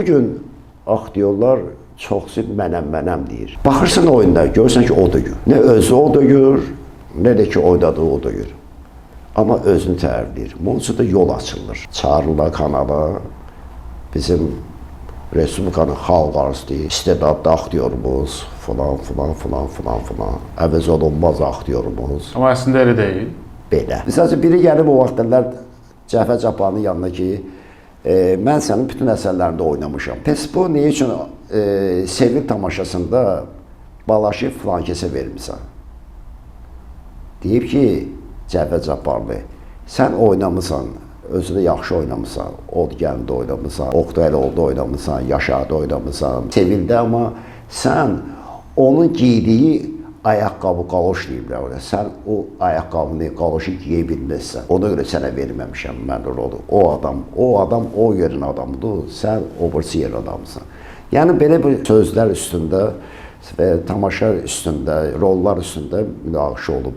Bugün aktyorlar çoxsu mənəm deyir. Baxırsan oyunda, görürsən ki, o da gör. Nə özü o da gör, nə də ki, oynadığı o da gör. Amma özünü tərifləyir. Bunun üçün də yol açılır. Çağırırlar kanala, bizim Respublikanın xalq arzusu, istedadlı aktyorumuz, filan. Əvəz olunmaz aktyorumuz. Amma əslində elə deyil. Belə. Məsələn, biri gəlib o vaxtlar Cəfər Cabbarlının yanına ki, mən sənin bütün əsərlərində oynamışam. Pes bu, niyə üçün Sevil tamaşasında Balaşi filan kəsə vermişsən? Deyib ki, Cəfər Cabbarlı, sən oynamısan, özü də yaxşı oynamısan, Od Gəndə oynamısan, Oqtay Əliolda oynamısan, Yaşarda oynamısan, Sevildə, amma sən onun giydiyi ayaqqabı, qaloş deyiblər orada. Sən o ayaqqabını, qaloşu giyə bilməzsən. Ona görə sənə verməmişəm mən rolu. O adam o yerin adamıdır, sən o birisi yerin adamısan. Yəni, belə bir sözlər üstündə və tamaşa üstündə, rollar üstündə münaqişə olub.